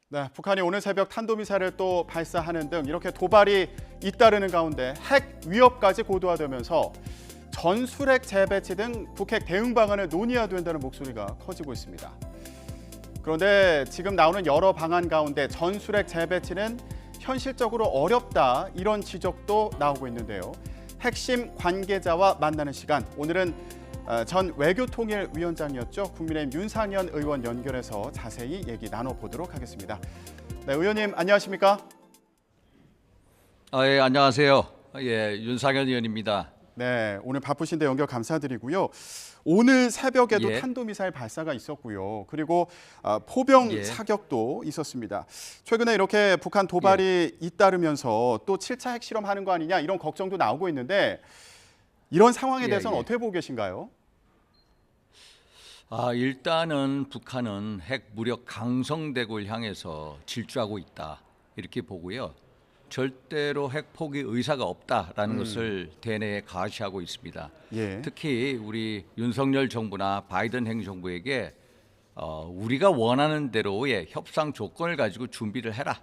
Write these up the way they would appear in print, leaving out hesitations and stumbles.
네, 북한이 오늘 새벽 탄도미사일을 또 발사하는 등 이렇게 도발이 잇따르는 가운데 핵 위협까지 고도화되면서 전술핵 재배치 등 북핵 대응 방안을 논의해야 된다는 목소리가 커지고 있습니다. 그런데 지금 나오는 여러 방안 가운데 전술핵 재배치는 현실적으로 어렵다 이런 지적도 나오고 있는데요. 핵심 관계자와 만나는 시간, 오늘은 전 외교통일위원장이었죠. 국민의힘 윤상현 의원 연결해서 자세히 얘기 나눠보도록 하겠습니다. 네, 의원님 안녕하십니까? 예, 안녕하세요. 예, 윤상현 의원입니다. 네, 오늘 바쁘신데 연결 감사드리고요. 오늘 새벽에도 예. 탄도미사일 발사가 있었고요. 그리고 포병 예. 사격도 있었습니다. 최근에 이렇게 북한 도발이 잇따르면서 또 7차 핵실험하는 거 아니냐 이런 걱정도 나오고 있는데 이런 상황에 대해서는 어떻게 보고 계신가요? 일단은 북한은 핵 무력 강성대국을 향해서 질주하고 있다 이렇게 보고요. 절대로 핵 포기 의사가 없다라는 것을 대내에 가시하고 있습니다. 예. 특히 우리 윤석열 정부나 바이든 행정부에게 우리가 원하는 대로의 협상 조건을 가지고 준비를 해라.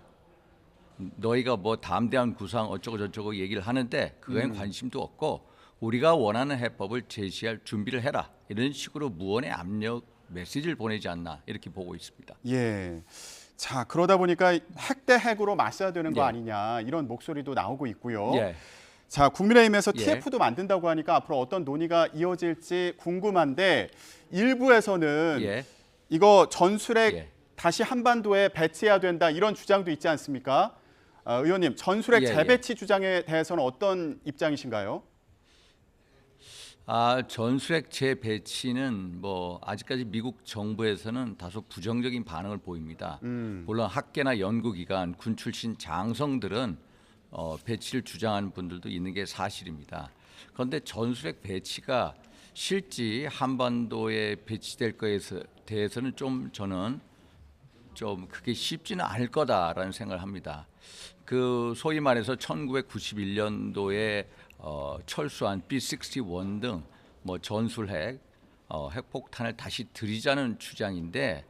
너희가 뭐 담대한 구상 어쩌고 저쩌고 얘기를 하는데 그거엔 관심도 없고 우리가 원하는 해법을 제시할 준비를 해라. 이런 식으로 무언의 압력 메시지를 보내지 않나 이렇게 보고 있습니다. 예. 자, 그러다 보니까 핵 대 핵으로 맞서야 되는 거 예. 아니냐 이런 목소리도 나오고 있고요. 예. 자, 국민의힘에서 예. TF도 만든다고 하니까 앞으로 어떤 논의가 이어질지 궁금한데 일부에서는 예. 이거 전술핵 예. 다시 한반도에 배치해야 된다 이런 주장도 있지 않습니까? 의원님, 전술핵 예, 재배치 주장에 대해서는 어떤 입장이신가요? 전술핵 재배치는 뭐 아직까지 미국 정부에서는 다소 부정적인 반응을 보입니다. 물론 학계나 연구기관, 군 출신 장성들은 배치를 주장하는 분들도 있는 게 사실입니다. 그런데 전술핵 배치가 실제 한반도에 배치될 거에 대해서는 저는 그게 쉽지는 않을 거다라는 생각을 합니다. 그 소위 말해서 1991년도에 철수한 B-61 등 뭐 전술핵, 핵폭탄을 다시 들이자는 주장인데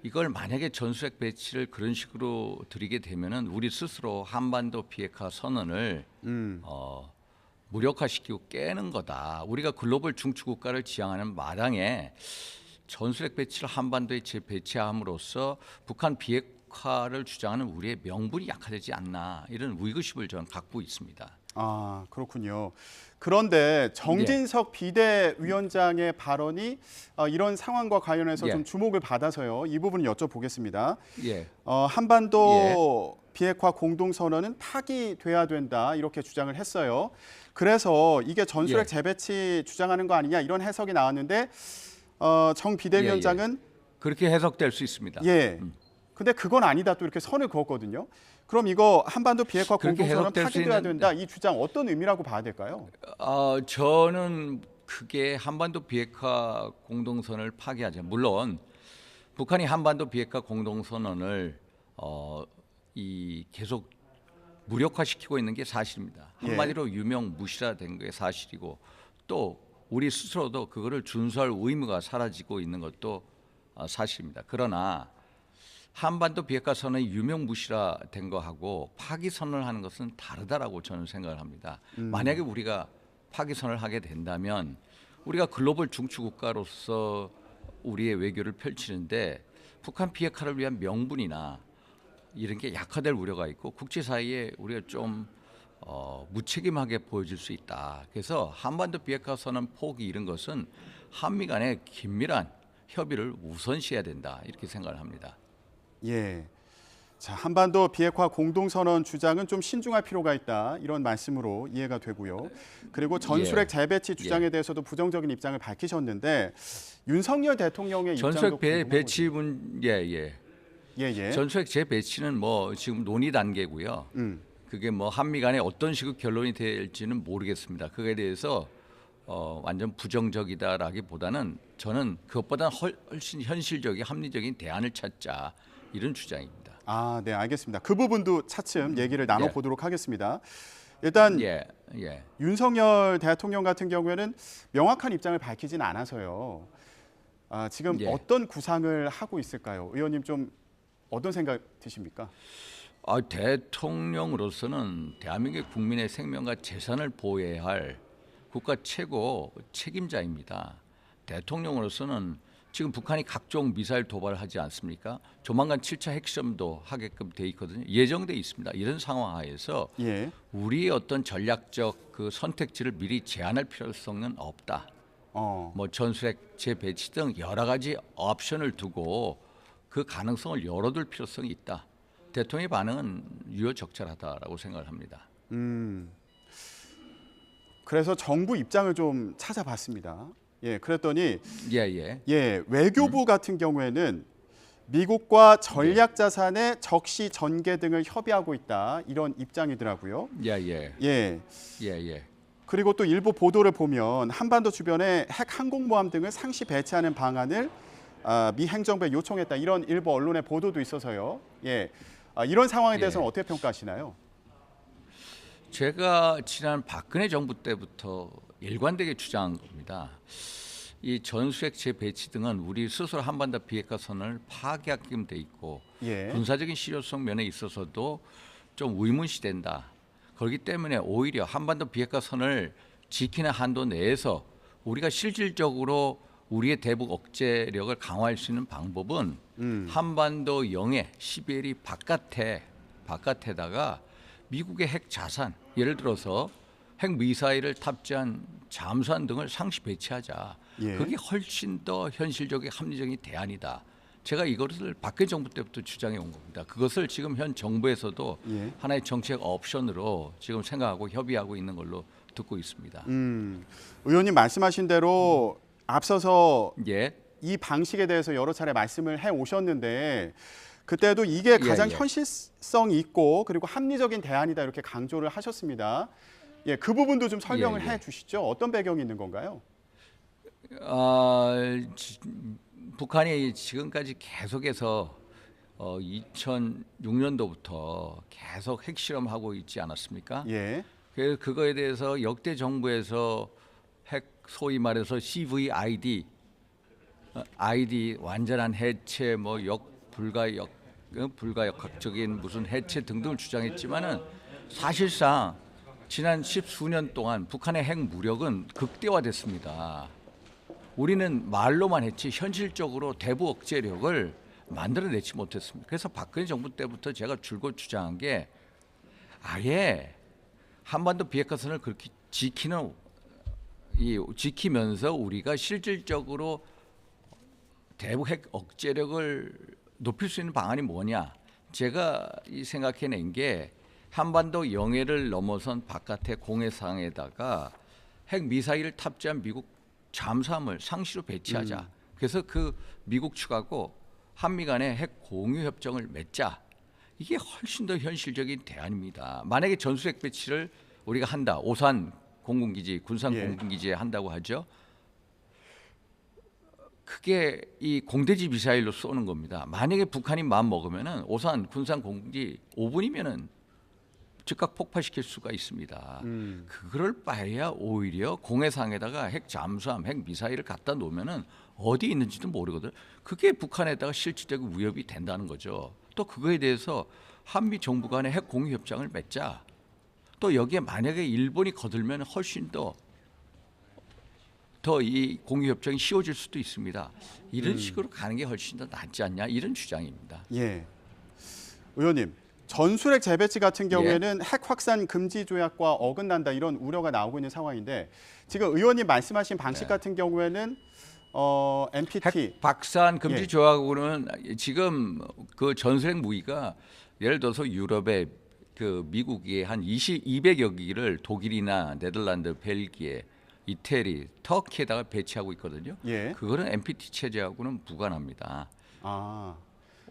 이걸 만약에 전술핵 배치를 그런 식으로 들이게 되면은 우리 스스로 한반도 비핵화 선언을 무력화시키고 깨는 거다. 우리가 글로벌 중추 국가를 지향하는 마당에 전술핵 배치를 한반도에 재배치함으로써 북한 비핵화를 주장하는 우리의 명분이 약화되지 않나 이런 의구심을 저는 갖고 있습니다. 아, 그렇군요. 그런데 정진석 비대위원장의 발언이 이런 상황과 관련해서 좀 주목을 받아서요. 이 부분을 여쭤보겠습니다. 예. 한반도 비핵화 공동선언은 파기돼야 된다 이렇게 주장을 했어요. 그래서 이게 전술핵 재배치 주장하는 거 아니냐 이런 해석이 나왔는데 정 비대위원장은 그렇게 해석될 수 있습니다. 예. 근데 그건 아니다 또 이렇게 선을 그었거든요. 그럼 이거 한반도 비핵화 공동선언 파기돼야 된다 이 주장 어떤 의미라고 봐야 될까요? 저는 그게 한반도 비핵화 공동선언을 파기하죠. 물론 북한이 한반도 비핵화 공동선언을 계속 무력화시키고 있는 게 사실입니다. 한마디로 유명무실화된 게 사실이고 또 우리 스스로도 그거를 준수할 의무가 사라지고 있는 것도 사실입니다. 그러나 한반도 비핵화 선언이 유명무실화된 거하고 파기 선언을 하는 것은 다르다라고 저는 생각을 합니다. 만약에 우리가 파기 선언을 하게 된다면 우리가 글로벌 중추 국가로서 우리의 외교를 펼치는데 북한 비핵화를 위한 명분이나 이런 게 약화될 우려가 있고 국제사회에 우리가 좀 무책임하게 보여질 수 있다. 그래서 한반도 비핵화 선언 포기 이런 것은 한미 간의 긴밀한 협의를 우선시해야 된다 이렇게 생각을 합니다. 예. 자, 한반도 비핵화 공동선언 주장은 좀 신중할 필요가 있다 이런 말씀으로 이해가 되고요. 그리고 전술핵 재배치 주장에 대해서도 부정적인 입장을 밝히셨는데 윤석열 대통령의 입장도 전술핵 배치 예예. 전술핵 재배치는 뭐 지금 논의 단계고요. 그게 뭐 한미 간에 어떤 식으로 결론이 될지는 모르겠습니다. 그거에 대해서 완전 부정적이다라기보다는 저는 그것보다 훨씬 현실적인 합리적인 대안을 찾자 이런 주장입니다. 네, 알겠습니다. 그 부분도 차츰 얘기를 나눠보도록 하겠습니다. 일단 윤석열 대통령 같은 경우에는 명확한 입장을 밝히진 않아서요. 지금 어떤 구상을 하고 있을까요? 의원님 좀 어떤 생각 드십니까? 대통령으로서는 대한민국 국민의 생명과 재산을 보호해야 할 국가 최고 책임자입니다. 대통령으로서는 지금 북한이 각종 미사일 도발을 하지 않습니까? 조만간 7차 핵시험도 하게끔 돼 있거든요. 예정돼 있습니다. 이런 상황 하에서 예. 우리의 어떤 전략적 그 선택지를 미리 제한할 필요성은 없다. 뭐 전술핵 재배치 등 여러 가지 옵션을 두고 그 가능성을 열어둘 필요성이 있다. 대통령의 반응은 유효적절하다라고 생각을 합니다. 그래서 정부 입장을 좀 찾아봤습니다. 예, 그랬더니 예. 외교부 같은 경우에는 미국과 전략 자산의 적시 전개 등을 협의하고 있다 이런 입장이더라고요. 예. 그리고 또 일부 보도를 보면 한반도 주변에 핵 항공모함 등을 상시 배치하는 방안을 미 행정부에 요청했다 이런 일부 언론의 보도도 있어서요. 예. 이런 상황에 대해서는 어떻게 평가하시나요? 제가 지난 박근혜 정부 때부터 일관되게 주장한 겁니다. 이 전술핵 재배치 등은 우리 스스로 한반도 비핵화선을 파괴하게끔 돼 있고 군사적인 실효성 면에 있어서도 좀 의문시된다. 그렇기 때문에 오히려 한반도 비핵화선을 지키는 한도 내에서 우리가 실질적으로 우리의 대북 억제력을 강화할 수 있는 방법은 한반도 영해 시베리 바깥에다가 미국의 핵 자산, 예를 들어서 핵 미사일을 탑재한 잠수함 등을 상시 배치하자. 그게 훨씬 더 현실적인 합리적인 대안이다. 제가 이것을 박근혜 정부 때부터 주장해 온 겁니다. 그것을 지금 현 정부에서도 하나의 정책 옵션으로 지금 생각하고 협의하고 있는 걸로 듣고 있습니다. 의원님 말씀하신 대로 앞서서 이 방식에 대해서 여러 차례 말씀을 해 오셨는데 그때도 이게 가장 현실성 있고 그리고 합리적인 대안이다 이렇게 강조를 하셨습니다. 예, 그 부분도 좀 설명을 해 주시죠. 어떤 배경이 있는 건가요? 북한이 지금까지 계속해서 2006년도부터 계속 핵실험하고 있지 않았습니까? 그래서 그거에 대해서 역대 정부에서 핵 소위 말해서 CVID, ID 완전한 해체, 뭐 불가역학적인 무슨 해체 등등을 주장했지만은 사실상 지난 10수년 동안 북한의 핵 무력은 극대화됐습니다. 우리는 말로만 했지 현실적으로 대북 억제력을 만들어내지 못했습니다. 그래서 박근혜 정부 때부터 제가 줄곧 주장한 게 아예 한반도 비핵화선을 그렇게 지키면서 우리가 실질적으로 대북 핵 억제력을 높일 수 있는 방안이 뭐냐? 제가 생각해낸 게 한반도 영해를 넘어선 바깥의 공해상에다가 핵 미사일을 탑재한 미국 잠수함을 상시로 배치하자. 그래서 그 미국 측하고 한미 간에 핵 공유 협정을 맺자. 이게 훨씬 더 현실적인 대안입니다. 만약에 전술핵 배치를 우리가 한다. 오산 공군기지, 군산 공군기지에 한다고 하죠. 그게 이 공대지 미사일로 쏘는 겁니다. 만약에 북한이 마음 먹으면은 오산 군산 공군기 5분이면은 즉각 폭파시킬 수가 있습니다. 그럴 바에야 오히려 공해상에다가 핵 잠수함, 핵 미사일을 갖다 놓으면은 어디 있는지도 모르거든. 그게 북한에다가 실질적인 위협이 된다는 거죠. 또 그거에 대해서 한미 정부 간의 핵 공유 협정을 맺자. 또 여기에 만약에 일본이 거들면 훨씬 더 이 공유 협정이 쉬워질 수도 있습니다. 이런 식으로 가는 게 훨씬 더 낫지 않냐 이런 주장입니다. 예, 의원님. 전술핵 재배치 같은 경우에는 핵 확산 금지 조약과 어긋난다 이런 우려가 나오고 있는 상황인데 지금 의원님 말씀하신 방식 같은 경우에는 NPT 핵 확산 금지 조약으로는 지금 그 전술핵 무기가 예를 들어서 유럽의 그 미국이 한 200여 기를 독일이나 네덜란드, 벨기에, 이태리, 터키에다가 배치하고 있거든요. 그거는 NPT 체제하고는 무관합니다.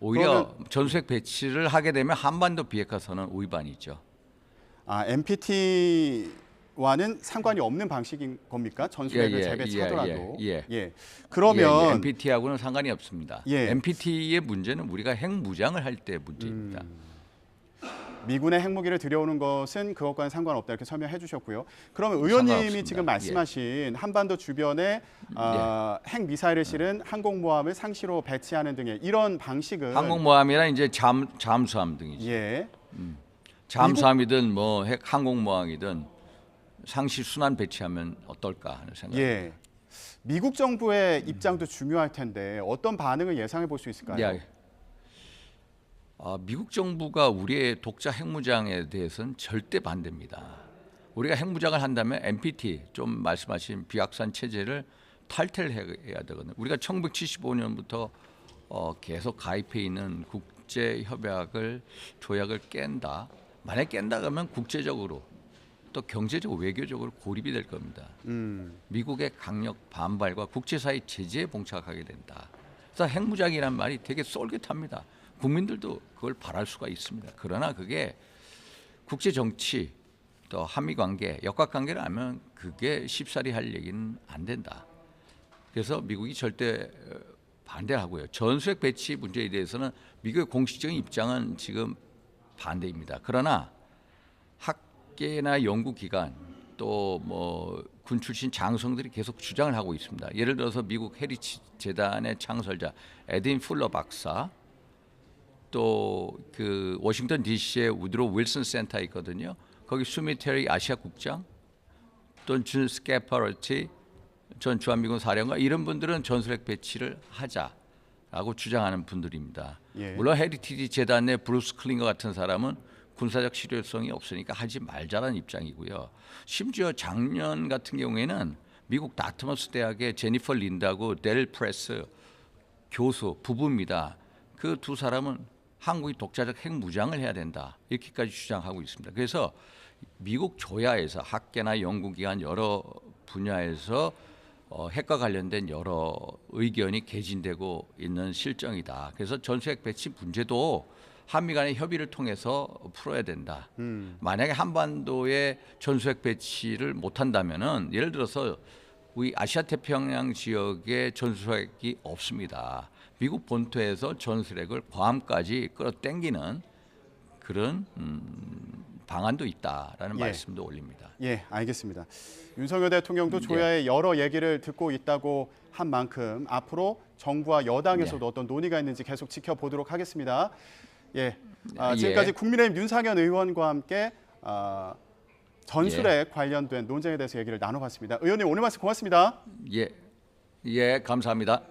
오히려 전술핵 배치를 하게 되면 한반도 비핵화선은 위반이죠. NPT와는 상관이 없는 방식인 겁니까? 전술핵을 재배치하더라도. 그러면 NPT하고는 상관이 없습니다. NPT의 문제는 우리가 핵 무장을 할 때 문제입니다. 미군의 핵무기를 들여오는 것은 그것과는 상관없다 이렇게 설명해 주셨고요. 그러면 의원님이 상관없습니다. 지금 말씀하신 한반도 주변에 핵 미사일을 실은 항공모함을 상시로 배치하는 등의 이런 방식은 항공모함이나 이제 잠수함 등이죠. 예. 잠수함이든 뭐 핵 항공모함이든 상시 순환 배치하면 어떨까 하는 생각. 예. 미국 정부의 입장도 중요할 텐데 어떤 반응을 예상해 볼 수 있을까요? 예. 미국 정부가 우리의 독자 핵무장에 대해서는 절대 반대입니다. 우리가 핵무장을 한다면 NPT 좀 말씀하신 비확산 체제를 탈퇴해야 되거든요. 우리가 1975년부터 계속 가입해 있는 국제 협약을 조약을 깬다. 만약 깬다 그러면 국제적으로 또 경제적 외교적으로 고립이 될 겁니다. 미국의 강력 반발과 국제사회 제재에 봉착하게 된다. 그래서 핵무장이란 말이 되게 쏠깃합니다. 국민들도 그걸 바랄 수가 있습니다. 그러나 그게 국제 정치 또 한미 관계, 역학 관계를 하면 그게 쉽사리 할 얘기는 안 된다. 그래서 미국이 절대 반대를 하고요. 전술핵 배치 문제에 대해서는 미국의 공식적인 입장은 지금 반대입니다. 그러나 학계나 연구기관 또 뭐 군 출신 장성들이 계속 주장을 하고 있습니다. 예를 들어서 미국 해리치 재단의 창설자 에딘 풀러 박사, 또 그 워싱턴 D.C.에 우드로 윌슨 센터 있거든요. 거기 수미테리 아시아 국장, 또 준 스캐퍼러티 전 주한미군 사령관 이런 분들은 전술핵 배치를 하자라고 주장하는 분들입니다. 예. 물론 헤리티지 재단 내 브루스 클린거 같은 사람은 군사적 실효성이 없으니까 하지 말자라는 입장이고요. 심지어 작년 같은 경우에는 미국 다트머스 대학의 제니퍼 린다고 델 프레스 교수 부부입니다. 그 두 사람은 한국이 독자적 핵 무장을 해야 된다 이렇게까지 주장하고 있습니다. 그래서 미국 조야에서 학계나 연구기관 여러 분야에서 핵과 관련된 여러 의견이 개진되고 있는 실정이다. 그래서 전술핵 배치 문제도 한미 간의 협의를 통해서 풀어야 된다. 만약에 한반도에 전술핵 배치를 못한다면은 예를 들어서 우리 아시아 태평양 지역에 전술핵이 없습니다. 미국 본토에서 전술핵을 괌까지 끌어당기는 그런 방안도 있다라는 말씀도 올립니다. 예, 알겠습니다. 윤석열 대통령도 조야의 여러 얘기를 듣고 있다고 한 만큼 앞으로 정부와 여당에서도 어떤 논의가 있는지 계속 지켜보도록 하겠습니다. 예, 지금까지 국민의힘 윤상현 의원과 함께 전술핵 관련된 논쟁에 대해서 얘기를 나눠봤습니다. 의원님 오늘 말씀 고맙습니다. 예, 감사합니다.